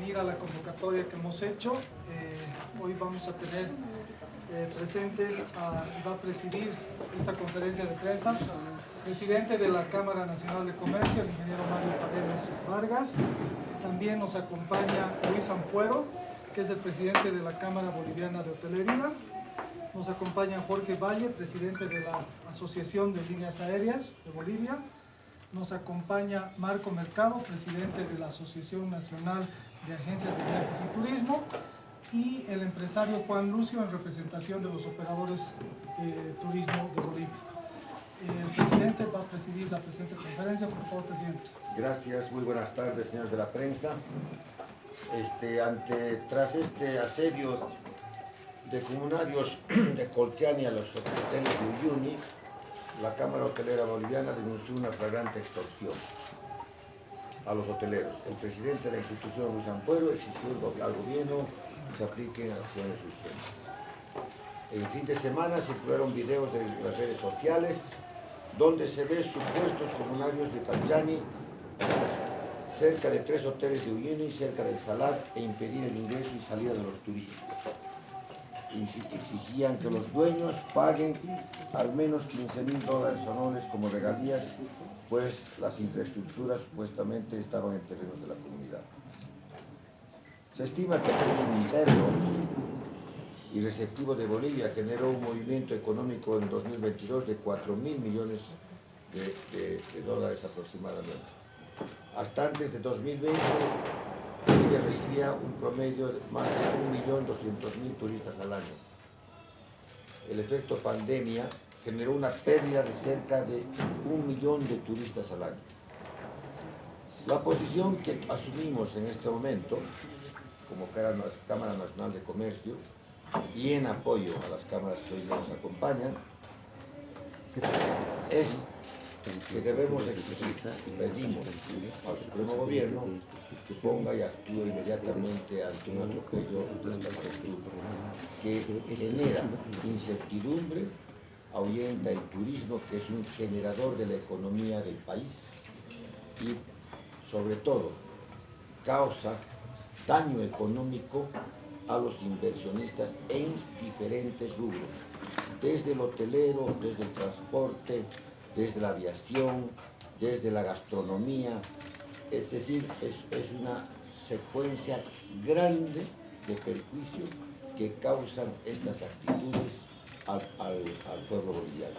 unir a la convocatoria que hemos hecho. Hoy vamos a tener presentes y va a presidir esta conferencia de prensa el presidente de la Cámara Nacional de Comercio, el ingeniero Mario Paredes Vargas. También nos acompaña Luis Ampuero, que es el presidente de la Cámara Boliviana de Hotelería. Nos acompaña Jorge Valle, presidente de la Asociación de Líneas Aéreas de Bolivia. Nos acompaña Marco Mercado, presidente de la Asociación Nacional de Agencias de Viajes y Turismo, y el empresario Juan Lucio en representación de los operadores de turismo de Bolivia. El presidente va a presidir la presente conferencia. Por favor, presidente. Gracias, muy buenas tardes, señores de la prensa. Tras este asedio de comunarios de Colchiani a los hoteles de Uyuni, la Cámara Hotelera Boliviana denunció una flagrante extorsión a los hoteleros. El presidente de la institución, Luis Ampuero, exigió al gobierno que se apliquen acciones urgentes. En fin de semana circularon videos de las redes sociales donde se ve supuestos comunarios de Colchiani cerca de 3 hoteles de Uyuni, cerca del Salar, e impedir el ingreso y salida de los turistas. Exigían que los dueños paguen al menos $15.000 anuales como regalías, pues las infraestructuras supuestamente estaban en terrenos de la comunidad. Se estima que el turismo interno y receptivo de Bolivia generó un movimiento económico en 2022 de $4.000 millones de dólares aproximadamente. Hasta antes de 2020, Bolivia recibía un promedio de más de 1.200.000 turistas al año. El efecto pandemia generó una pérdida de cerca de 1 millón de turistas al año. La posición que asumimos en este momento, como Cámara Nacional de Comercio, y en apoyo a las cámaras que hoy nos acompañan, es que debemos exigir, pedimos al Supremo Gobierno que ponga y actúe inmediatamente ante un atropello de esta magnitud que genera incertidumbre, ahuyenta el turismo, que es un generador de la economía del país, y sobre todo causa daño económico a los inversionistas en diferentes rubros, desde el hotelero, desde el transporte, desde la aviación, desde la gastronomía. Es decir, es una secuencia grande de perjuicios que causan estas actitudes al pueblo boliviano.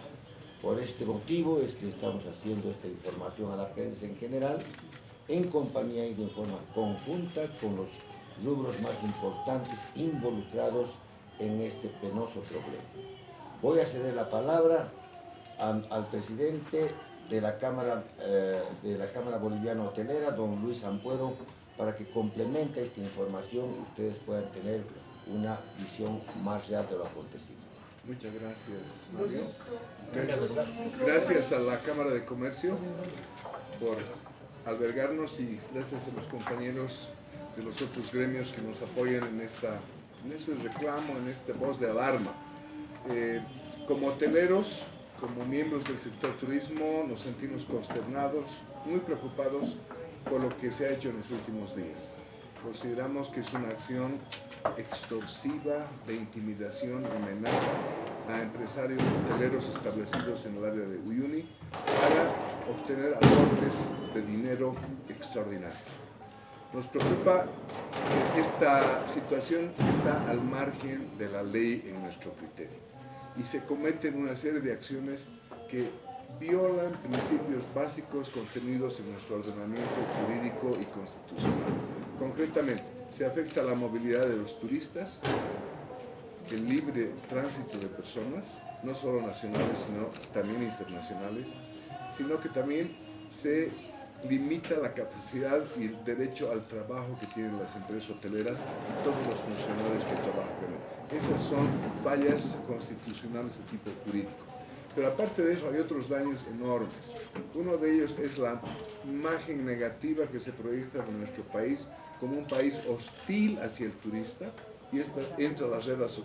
Por este motivo es que estamos haciendo esta información a la prensa en general, en compañía y de forma conjunta con los rubros más importantes involucrados en este penoso problema. Voy a ceder la palabra al presidente de la Cámara Boliviana Hotelera, don Luis Ampuero, para que complemente esta información y ustedes puedan tener una visión más real de lo acontecido. Muchas gracias, Mario. Gracias a la Cámara de Comercio por albergarnos, y gracias a los compañeros de los otros gremios que nos apoyan en este reclamo, en esta voz de alarma. Como hoteleros, como miembros del sector turismo, nos sentimos consternados, muy preocupados por lo que se ha hecho en los últimos días. Consideramos que es una acción extorsiva de intimidación y amenaza a empresarios hoteleros establecidos en el área de Uyuni para obtener aportes de dinero extraordinarios. Nos preocupa que esta situación está al margen de la ley en nuestro criterio y se cometen una serie de acciones que violan principios básicos contenidos en nuestro ordenamiento jurídico y constitucional. Concretamente, se afecta la movilidad de los turistas, el libre tránsito de personas, no solo nacionales, sino también internacionales, sino que también se limita la capacidad y el derecho al trabajo que tienen las empresas hoteleras y todos los funcionarios que trabajan con ellas. Esas son fallas constitucionales de tipo jurídico. Pero aparte de eso hay otros daños enormes. Uno de ellos es la imagen negativa que se proyecta de nuestro país como un país hostil hacia el turista, y esto entra a las redes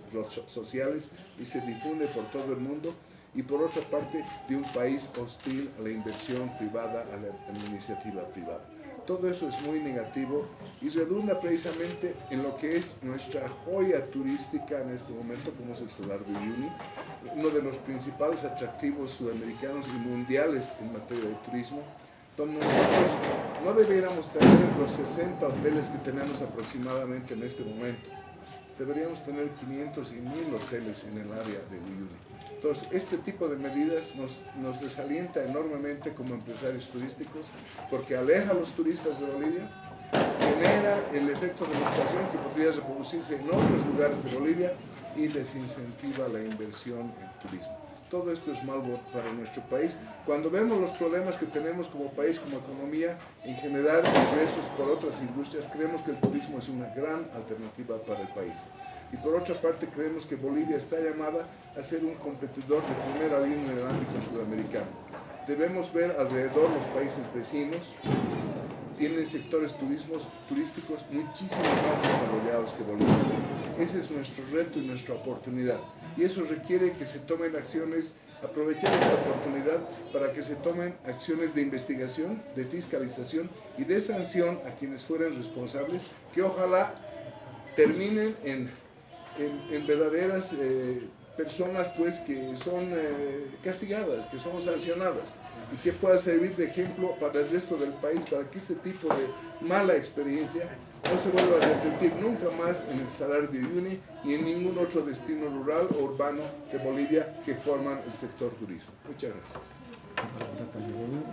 sociales y se difunde por todo el mundo, y por otra parte de un país hostil a la inversión privada, a la iniciativa privada. Todo eso es muy negativo y redunda precisamente en lo que es nuestra joya turística en este momento, como es el Salar de Uyuni, uno de los principales atractivos sudamericanos y mundiales en materia de turismo, donde nosotros no debiéramos tener los 60 hoteles que tenemos aproximadamente en este momento. Deberíamos tener 500 y 1000 hoteles en el área de Uyuni. Entonces, este tipo de medidas nos desalienta enormemente como empresarios turísticos porque aleja a los turistas de Bolivia, genera el efecto de demostración que podría reproducirse en otros lugares de Bolivia y desincentiva la inversión en turismo. Todo esto es malo para nuestro país. Cuando vemos los problemas que tenemos como país, como economía, en generar ingresos por otras industrias, creemos que el turismo es una gran alternativa para el país. Y por otra parte, creemos que Bolivia está llamada a ser un competidor de primera línea en el ámbito sudamericano. Debemos ver alrededor los países vecinos, tienen sectores turísticos muchísimo más desarrollados que Bolivia. Ese es nuestro reto y nuestra oportunidad. Y eso requiere que se tomen acciones, aprovechar esta oportunidad para que se tomen acciones de investigación, de fiscalización y de sanción a quienes fueran responsables, que ojalá terminen en verdaderas personas pues, que son castigadas, que son sancionadas y que pueda servir de ejemplo para el resto del país, para que este tipo de mala experiencia no se vuelva a repetir nunca más en el Salar de Uyuni ni en ningún otro destino rural o urbano de Bolivia que forman el sector turismo. Muchas gracias.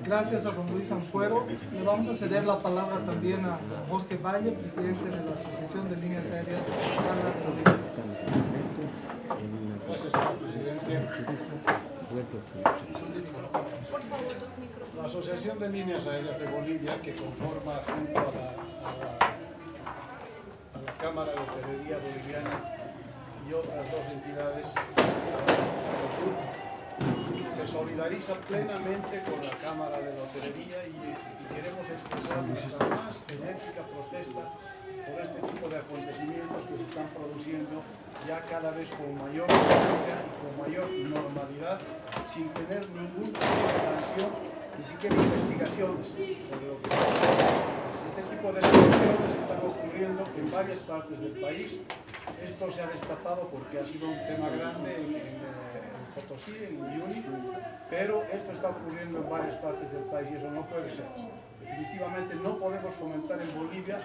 Gracias a don Luis Ampuero. Le vamos a ceder la palabra también a Jorge Valle, presidente de la Asociación de Líneas Aéreas para Bolivia. Gracias, señor presidente. La Asociación de Líneas Aéreas de Bolivia, que conforma junto a la Cámara de Hotelería Boliviana y otras dos entidades, se solidariza plenamente con la Cámara de la Hotelería y queremos expresar nuestra más enérgica protesta por este tipo de acontecimientos que se están produciendo ya cada vez con mayor frecuencia y con mayor normalidad, sin tener ningún tipo de sanción, ni siquiera investigaciones sobre lo que pasa. Este tipo de situaciones están ocurriendo en varias partes del país. Esto se ha destapado porque ha sido un tema grande en Potosí, en Uyuni, pero esto está ocurriendo en varias partes del país y eso no puede ser. Definitivamente no podemos fomentar en Bolivia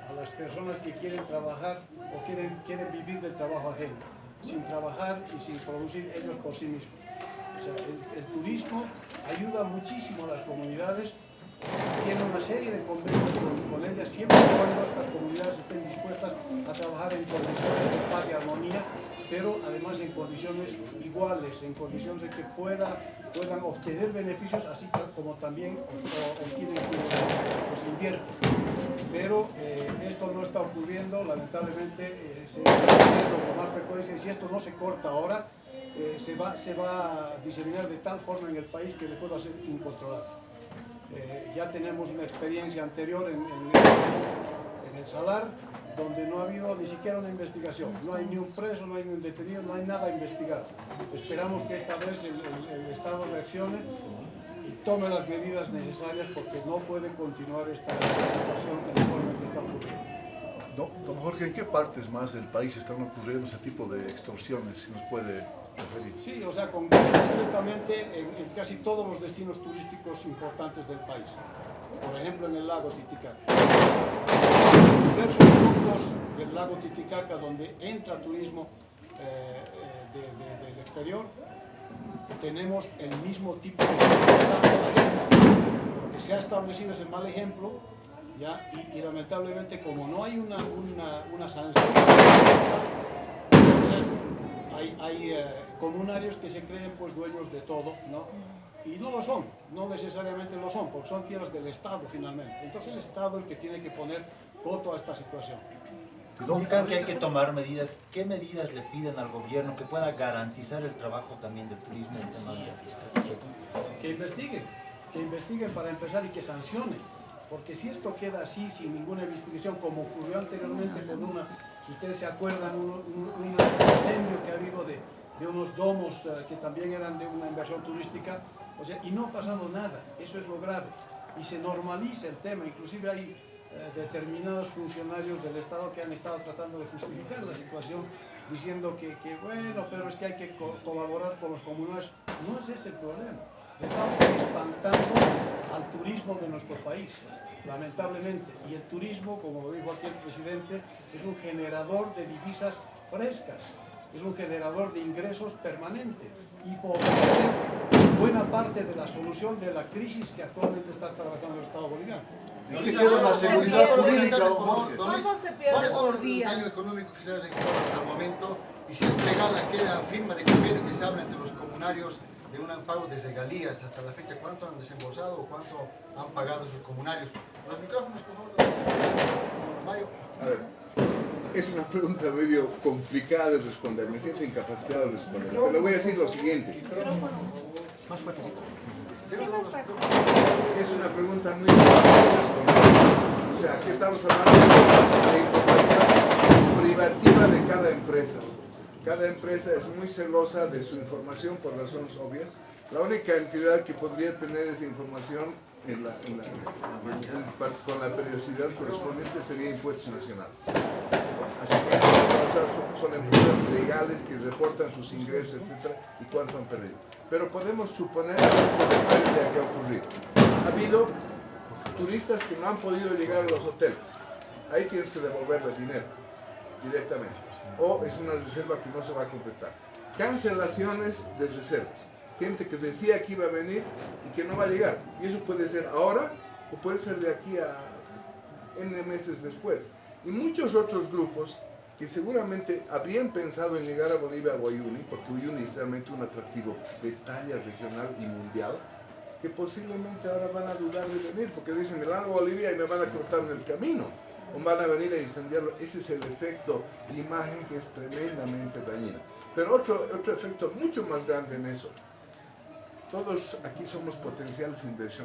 a las personas que quieren trabajar o quieren vivir del trabajo ajeno, sin trabajar y sin producir ellos por sí mismos. O sea, el turismo ayuda muchísimo a las comunidades, tiene una serie de convenios con ellas, siempre y cuando estas comunidades estén dispuestas a trabajar en condiciones de paz y armonía, pero además en condiciones iguales, en condiciones de que puedan obtener beneficios, así como también obtienen pues invierten. Pero esto no está ocurriendo, lamentablemente se está haciendo con más frecuencia y si esto no se corta ahora, se va a diseminar de tal forma en el país que le pueda ser incontrolable. Ya tenemos una experiencia anterior en el Salar, donde no ha habido ni siquiera una investigación, no hay ni un preso, no hay ni un detenido, no hay nada investigado. Esperamos que esta vez el Estado reaccione y tome las medidas necesarias porque no puede continuar esta situación de la forma en que está ocurriendo. Don Jorge, ¿en qué partes más del país están ocurriendo ese tipo de extorsiones? Si nos puede referir. Sí, o sea, concretamente en casi todos los destinos turísticos importantes del país. Por ejemplo, en el lago Titicaca. Diversos puntos del lago Titicaca donde entra turismo del exterior, tenemos el mismo tipo de porque se ha establecido ese mal ejemplo, ¿ya? Y lamentablemente como no hay una sanción, entonces hay comunarios que se creen pues dueños de todo, ¿no? Y no lo son, no necesariamente lo son, porque son tierras del Estado finalmente. Entonces el Estado es el que tiene que poner coto a esta situación. Indican que hay que tomar medidas. ¿Qué medidas le piden al gobierno que pueda garantizar el trabajo también del turismo en tema de fiscalía? Que investiguen para empezar y que sancionen. Porque si esto queda así, sin ninguna investigación, como ocurrió anteriormente con si ustedes se acuerdan, un incendio que ha habido de unos domos que también eran de una inversión turística, o sea, y no ha pasado nada, eso es lo grave. y se normalice el tema. Inclusive hay determinados funcionarios del Estado que han estado tratando de justificar la situación diciendo que bueno, pero es que hay que colaborar con los comunarios. No es ese el problema. Estamos espantando al turismo de nuestro país, lamentablemente. Y el turismo, como lo dijo aquí el presidente, es un generador de divisas frescas, es un generador de ingresos permanentes y podría ser buena parte de la solución de la crisis que actualmente está trabajando el Estado boliviano. ¿En qué queda la seguridad jurídica, don Jorge? ¿Cuánto se pierde ¿Cuál es por el día? daño económico que se ha registrado hasta el momento? Y si es legal aquella firma de convenio que se habla entre los comunarios de un pago de regalías hasta la fecha, ¿cuánto han desembolsado o cuánto han pagado sus comunarios? Los micrófonos, por favor. Mario. A ver, es una pregunta medio complicada de responder, me siento incapacitado de responder, pero le voy a decir lo siguiente. Más fuertecito. Sí, más fuerte. Es una pregunta muy difícil de responder. O sea, aquí estamos hablando de la información privativa de cada empresa. Cada empresa es muy celosa de su información por razones obvias. La única entidad que podría tener esa información con la periodicidad correspondiente sería Impuestos Nacionales. Así que son empresas legales que reportan sus ingresos, etc. y cuánto han perdido. Pero podemos suponer que ha ocurrido. Ha habido turistas que no han podido llegar a los hoteles. Ahí tienes que devolverle dinero directamente. O es una reserva que no se va a completar. Cancelaciones de reservas. Gente que decía que iba a venir y que no va a llegar. Y eso puede ser ahora o puede ser de aquí a N meses después. Y muchos otros grupos que seguramente habrían pensado en llegar a Bolivia o a Uyuni, porque Uyuni es realmente un atractivo de talla regional y mundial, que posiblemente ahora van a dudar de venir, porque dicen, me largo a Bolivia y me van a cortar en el camino, o van a venir a incendiarlo. Ese es el efecto de imagen que es tremendamente dañino. Pero otro efecto mucho más grande en eso. Todos aquí somos potenciales inversionistas.